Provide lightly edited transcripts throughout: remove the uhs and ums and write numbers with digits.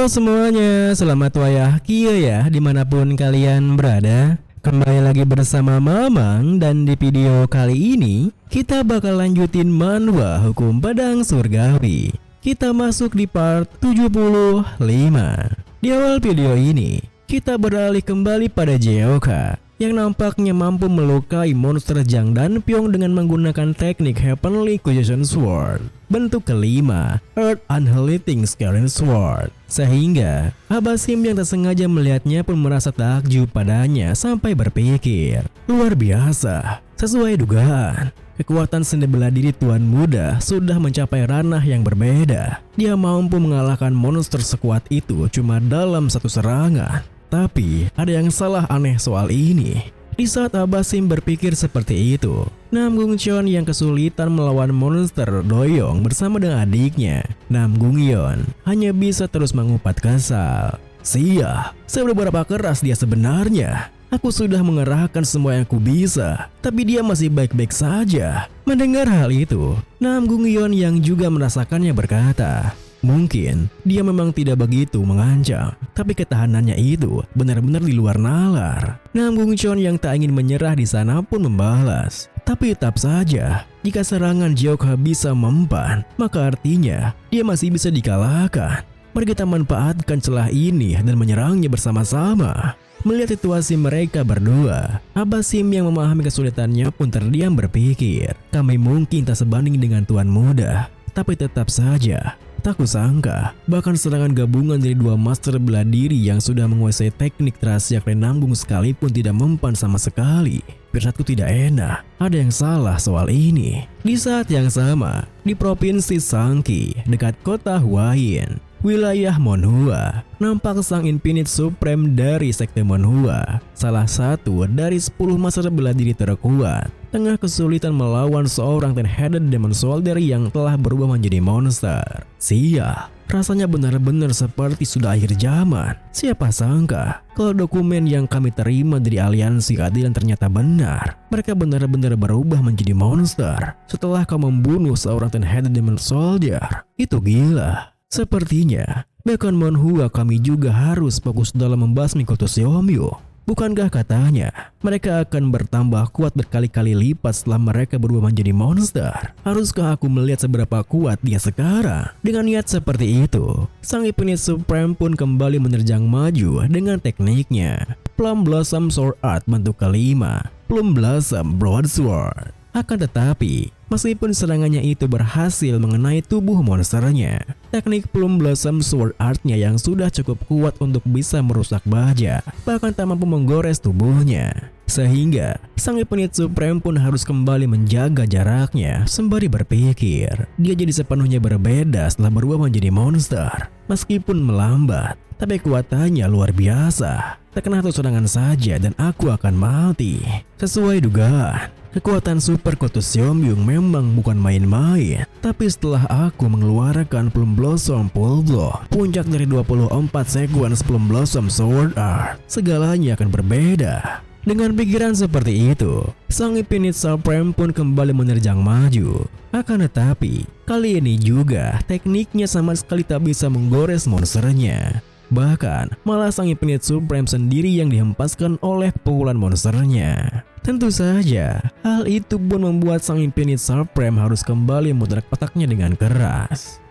Halo semuanya, selamat wayah kia ya dimanapun kalian berada. Kembali lagi bersama Mamang, dan di video kali ini kita bakal lanjutin manhwa Hukum Pedang Surgawi. Kita masuk di part 75. Di awal video ini kita beralih kembali pada Jeoka yang nampaknya mampu melukai monster Jang dan Pyong dengan menggunakan teknik Heavenly Cushion Sword bentuk kelima, Earth Annihilating Scaling Sword. Sehingga Abasim yang tak sengaja melihatnya pun merasa takjub padanya sampai berpikir, luar biasa. Sesuai dugaan, kekuatan seni bela diri Tuan Muda sudah mencapai ranah yang berbeda. Dia mampu mengalahkan monster sekuat itu cuma dalam satu serangan. Tapi ada yang salah aneh soal ini. Di saat Abasim berpikir seperti itu, Nam Gung Cheon yang kesulitan melawan monster Doyong bersama dengan adiknya, Nam Gung Yeon, hanya bisa terus mengupat kesal. Sia, seberapa keras dia sebenarnya? Aku sudah mengerahkan semua yang ku bisa, tapi dia masih baik-baik saja. Mendengar hal itu, Nam Gung Yeon yang juga merasakannya berkata, mungkin dia memang tidak begitu mengancam, tapi ketahanannya itu benar-benar di luar nalar. Nam Gung Cheon yang tak ingin menyerah di sana pun membalas, tapi tetap saja, jika serangan Jeoka bisa mempan, maka artinya dia masih bisa dikalahkan. Mari kita manfaatkan celah ini dan menyerangnya bersama-sama. Melihat situasi mereka berdua, Abasim yang memahami kesulitannya pun terdiam berpikir, kami mungkin tak sebanding dengan Tuan Muda, tapi tetap saja tak kusangka, bahkan serangan gabungan dari dua master bela diri yang sudah menguasai teknik terasiak dan nambung sekalipun tidak mempan sama sekali. Firasatku tidak enak, ada yang salah soal ini. Di saat yang sama, di provinsi Sangki, dekat kota Huayin, wilayah Monhua, nampak sang Infinite Supreme dari sekte Monhua, salah satu dari 10 master bela diri terkuat, tengah kesulitan melawan seorang ten-headed demon soldier yang telah berubah menjadi monster. Sia, rasanya benar-benar seperti sudah akhir zaman. Siapa sangka kalau dokumen yang kami terima dari aliansi keadilan ternyata benar. Mereka benar-benar berubah menjadi monster setelah kau membunuh seorang ten-headed demon soldier. Itu gila. Sepertinya bahkan Monhua kami juga harus fokus dalam membasmi kultus Yeomyu. Bukankah katanya mereka akan bertambah kuat berkali-kali lipat setelah mereka berubah menjadi monster? Haruskah aku melihat seberapa kuat dia sekarang? Dengan niat seperti itu, sang Infinite Supreme pun kembali menerjang maju dengan tekniknya Plum Blossom Sword Art bentuk kelima, Plum Blossom Broadsword. Akan tetapi, meskipun serangannya itu berhasil mengenai tubuh monsternya, teknik Plum Blossom Sword Art-nya yang sudah cukup kuat untuk bisa merusak baja, bahkan tak mampu menggores tubuhnya. Sehingga, sang Infinite Supreme pun harus kembali menjaga jaraknya sembari berpikir. Dia jadi sepenuhnya berbeda setelah berubah menjadi monster. Meskipun melambat, tapi kekuatannya luar biasa. Terkena satu serangan saja dan aku akan mati. Sesuai dugaan, kekuatan super kultus Yeomyu memang bukan main-main. Tapi setelah aku mengeluarkan Plum Blossom Full Blow, puncak dari 24 sekuens Plum Blossom Sword Art, segalanya akan berbeda. Dengan pikiran seperti itu, sang Infinite Supreme pun kembali menerjang maju. Akan tetapi, kali ini juga tekniknya sama sekali tak bisa menggores monsternya. Bahkan, malah sang Infinite Supreme sendiri yang dihempaskan oleh pukulan monsternya. Tentu saja, hal itu pun membuat sang Infinite Supreme harus kembali memutar otaknya dengan keras.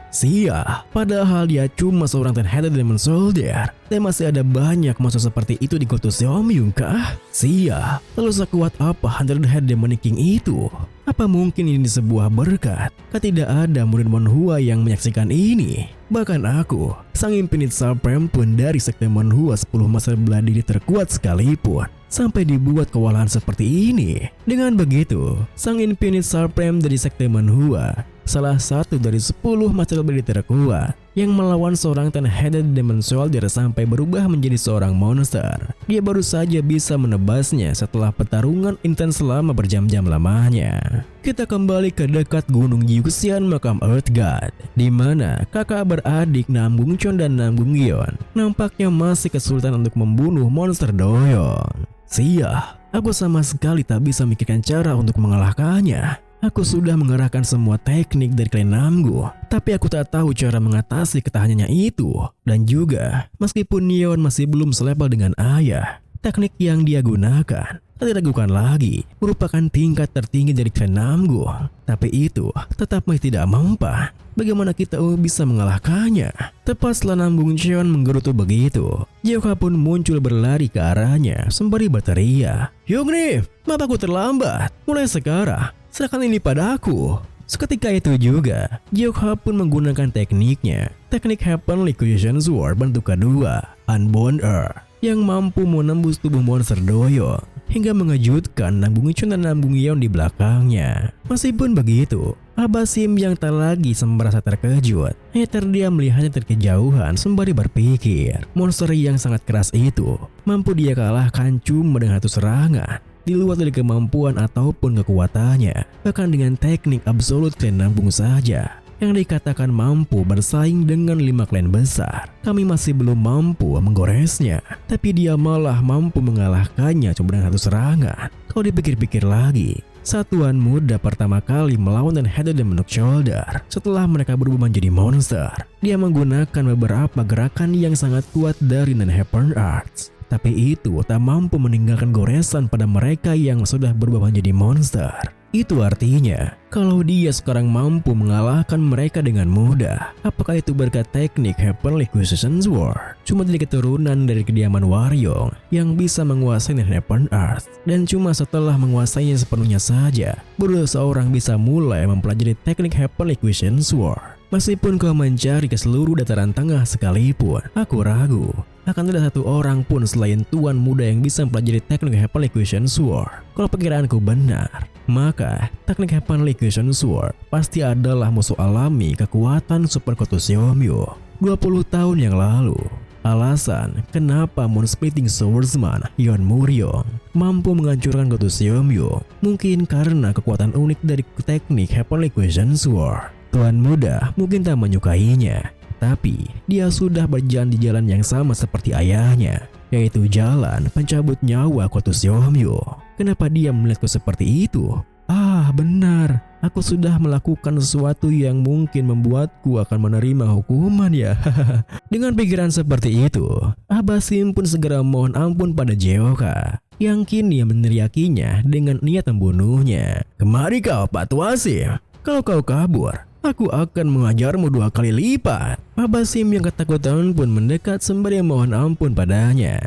Sia, padahal dia cuma seorang ten-headed demon soldier, dan masih ada banyak monster seperti itu di kultus Yeomyu kah? Sia, lalu sekuat apa Hundred Head Demon King itu? Apa mungkin ini sebuah berkat? Tidak ada murid Monhua yang menyaksikan ini. Bahkan aku, sang Infinite Supreme pun dari sekte Monhua 10 master bela diri terkuat sekalipun, sampai dibuat kewalahan seperti ini. Dengan begitu, sang Infinite Supreme dari sekte Monhua, salah satu dari 10 master bela diri terkuat, yang melawan seorang ten-headed demon soldier sampai berubah menjadi seorang monster. Dia baru saja bisa menebasnya setelah pertarungan intens selama berjam-jam lamanya. Kita kembali ke dekat Gunung Yuxian makam Earth God, di mana kakak beradik Nam Gung Cheon dan Nam Gung Yeon nampaknya masih kesulitan untuk membunuh monster Doyong. Sia, aku sama sekali tak bisa memikirkan cara untuk mengalahkannya. Aku sudah mengerahkan semua teknik dari klan Namgu, tapi aku tak tahu cara mengatasi ketahanannya itu. Dan juga, meskipun Neon masih belum selevel dengan ayah, teknik yang dia gunakan, tak diragukan lagi, merupakan tingkat tertinggi dari klan Namgu. Tapi itu tetap masih tidak mempan. Bagaimana kita bisa mengalahkannya? Tepat setelah Nambung Cheon menggerutu begitu, Jeoka pun muncul berlari ke arahnya sembari berteriak, "Yongni, maaf aku terlambat. Mulai sekarang, serahkan ini padaku." Seketika itu juga, Jeoka pun menggunakan tekniknya, teknik Heavenly Fusion Sword bentuk kedua, Unbound Earth, yang mampu menembus tubuh monster Doyo hingga mengejutkan Nambung Cheon dan Nambung Yeon di belakangnya. Meskipun begitu, Abasim yang tak lagi merasa terkejut, hanya terdiam melihatnya dari kejauhan sembari berpikir, monster yang sangat keras itu mampu dia kalahkan cuma dengan satu serangan, di luar dari kemampuan ataupun kekuatannya. Bahkan dengan teknik absolut klan Nambung saja yang dikatakan mampu bersaing dengan 5 klan besar, kami masih belum mampu menggoresnya. Tapi dia malah mampu mengalahkannya cuma dengan satu serangan. Kalau dipikir-pikir lagi, satuan muda pertama kali melawan dan Head Demonic Shoulder setelah mereka berubah menjadi monster, dia menggunakan beberapa gerakan yang sangat kuat dari Non-Heaven Arts. Tapi itu tak mampu meninggalkan goresan pada mereka yang sudah berubah menjadi monster. Itu artinya, kalau dia sekarang mampu mengalahkan mereka dengan mudah, apakah itu berkat teknik Heavenly Fusion Sword? Cuma dari keturunan dari kediaman Waryong yang bisa menguasai Heaven Earth, dan cuma setelah menguasainya sepenuhnya saja, baru seorang bisa mulai mempelajari teknik Heavenly Fusion Sword. Meskipun kau mencari ke seluruh dataran tengah sekalipun, aku ragu akan ada satu orang pun selain tuan muda yang bisa mempelajari teknik Heavenly Fusion Sword. Kalau perkiraanku benar, maka teknik Heavenly Fusion Sword pasti adalah musuh alami kekuatan Super Kotus Youmyu 20 tahun yang lalu. Alasan kenapa Moon Splitting Swordsman Yeon Muryong mampu menghancurkan Kotus Youmyu mungkin karena kekuatan unik dari teknik Heavenly Fusion Sword. Tuan muda mungkin tak menyukainya, tapi dia sudah berjalan di jalan yang sama seperti ayahnya, yaitu jalan pencabut nyawa Kotus Youmyu. Kenapa dia melihatku seperti itu? Ah, benar. Aku sudah melakukan sesuatu yang mungkin membuatku akan menerima hukuman ya. Dengan pikiran seperti itu, Abasim pun segera mohon ampun pada Jeoka, yang kini meneriakinya dengan niat membunuhnya. "Kemari kau, Pak Tuasim. Kalau kau kabur, aku akan mengajarmu 2 kali lipat." Abasim yang ketakutan pun mendekat sembari mohon ampun padanya.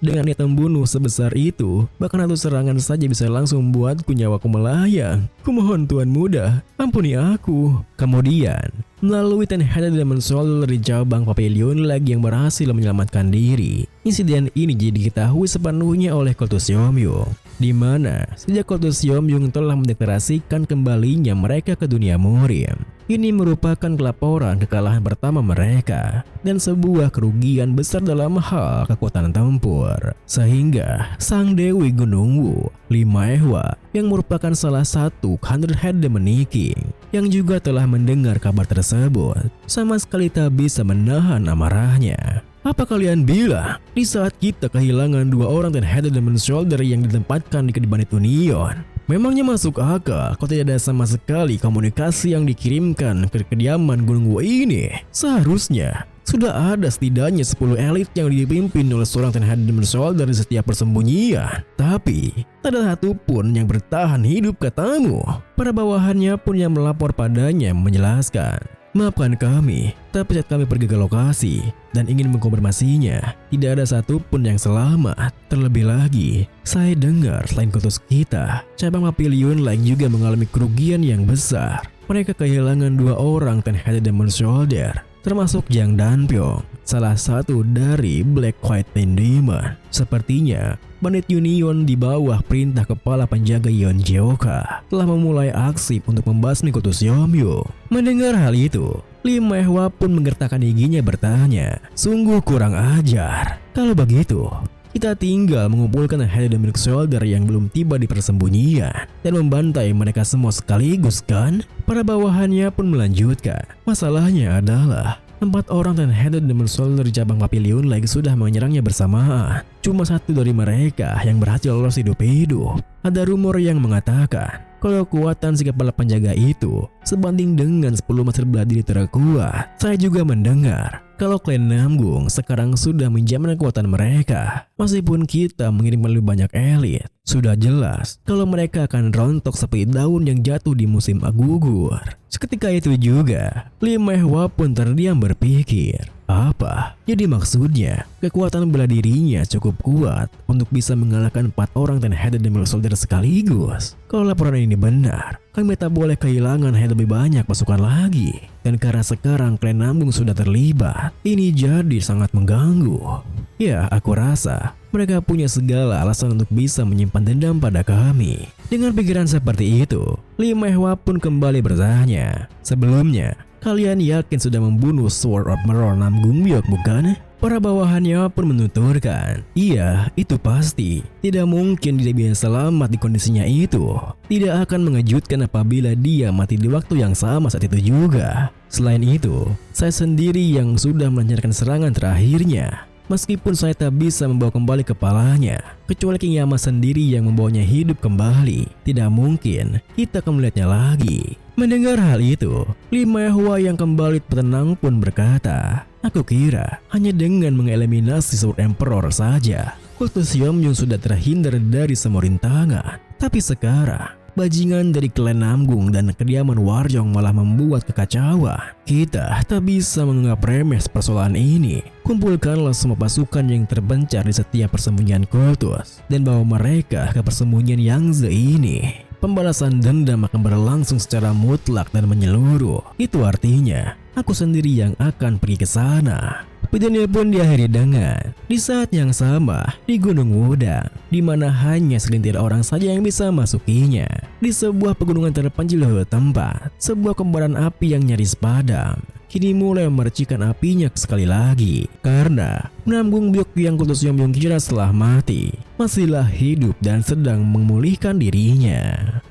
Dengan niat membunuh sebesar itu, bahkan satu serangan saja bisa langsung membuatku nyawaku melayang. Kumohon tuan muda, ampuni aku. Kemudian, melalui Ten Headed Demon Soul dari cabang Papillon lagi yang berhasil menyelamatkan diri. Insiden ini jadi diketahui sepenuhnya oleh Kotus Youmyu, di mana sejak Kotus Youmyu telah mendeklarasikan kembalinya mereka ke dunia murim. Ini merupakan laporan kekalahan pertama mereka dan sebuah kerugian besar dalam hal kekuatan tempur. Sehingga Sang Dewi Gunung Wu, Lima Ehwa, yang merupakan salah satu Hundred Head Demon King, yang juga telah mendengar kabar tersebut, sama sekali tak bisa menahan amarahnya. Apa kalian bilang di saat kita kehilangan 2 orang dan Head Demon Shoulder yang ditempatkan di kediaman itu Neon, memangnya masuk akal kalau tidak ada sama sekali komunikasi yang dikirimkan ke kediaman Gunung Wu ini? Seharusnya sudah ada setidaknya 10 elit yang dipimpin oleh seorang Ten Headed Demon Shoulder di setiap persembunyian. Tapi tak ada satupun yang bertahan hidup, katamu. Para bawahannya pun yang melapor padanya menjelaskan, "Maafkan kami, tapi saat kami pergi ke lokasi dan ingin mengkonfirmasinya, tidak ada satupun yang selamat. Terlebih lagi, saya dengar selain Kotus kita, cabang Papillon lain juga mengalami kerugian yang besar. Mereka kehilangan 2 orang Ten Headed Demon Shoulder, termasuk Jang Danpyeong, salah satu dari Black White Ten Demon. Sepertinya Bandit Union di bawah perintah kepala penjaga Yeon Jeoka telah memulai aksi untuk membasmi Kotus Youmyu." Mendengar hal itu, Lima Ehwa pun menggertakkan giginya bertanya, "Sungguh kurang ajar. Kalau begitu, kita tinggal mengumpulkan Head Demonic Shoulder yang belum tiba di persembunyian dan membantai mereka semua sekaligus, kan?" Para bawahannya pun melanjutkan, "Masalahnya adalah 4 orang dan Head Demon Shoulder di cabang Papillon lagi sudah menyerangnya bersamaan. Cuma 1 dari mereka yang berhasil lolos hidup-hidup. Ada rumor yang mengatakan Kalau kekuatan si kepala penjaga itu sebanding dengan 10 master bela diri terkuat, saya juga mendengar kalau klan Namgung sekarang sudah menjamin kekuatan mereka. Meskipun kita mengirim lebih banyak elit, sudah jelas kalau mereka akan rontok seperti daun yang jatuh di musim gugur. Seketika itu juga, Li Mehwa pun terdiam berpikir, apa? Jadi maksudnya, kekuatan bela dirinya cukup kuat untuk bisa mengalahkan 4 orang dan head dan soldier sekaligus. Kalau laporan ini benar, kami tak boleh kehilangan head lebih banyak pasukan lagi. Dan karena sekarang klan Namgung sudah terlibat, ini jadi sangat mengganggu. Ya, aku rasa mereka punya segala alasan untuk bisa menyimpan dendam pada kami. Dengan pikiran seperti itu, Li Mehwa pun kembali bertanya, sebelumnya, kalian yakin sudah membunuh Sword of Mirror Namgung Byok bukan? Para bawahannya pun menuturkan, iya itu pasti. Tidak mungkin dia bisa selamat di kondisinya itu. Tidak akan mengejutkan apabila dia mati di waktu yang sama saat itu juga. Selain itu, saya sendiri yang sudah melancarkan serangan terakhirnya. Meskipun saya tak bisa membawa kembali kepalanya, kecuali King Yama sendiri yang membawanya hidup kembali, tidak mungkin kita akan melihatnya lagi. Mendengar hal itu, Li Mehwa yang kembali tenang pun berkata, aku kira hanya dengan mengeliminasi Sword Emperor saja, kultus Yomyung sudah terhindar dari semua rintangan. Tapi sekarang, bajingan dari klan Namgung dan kediaman Warjong malah membuat kekacauan. Kita tak bisa menganggap remeh persoalan ini. Kumpulkanlah semua pasukan yang terbencar di setiap persembunyian kultus dan bawa mereka ke persembunyian Yangtze ini. Pembalasan dendam akan berlangsung secara mutlak dan menyeluruh. Itu artinya aku sendiri yang akan pergi ke sana. Videonya pun diakhiri dengan di saat yang sama di Gunung Wudang, di mana hanya segelintir orang saja yang bisa masukinya. Di sebuah pegunungan terpencil di tempat, sebuah kobaran api yang nyaris padam kini mulai memercikan apinya sekali lagi. Karena Namgung Byok yang kultus Yomyung kira setelah mati, masihlah hidup dan sedang memulihkan dirinya.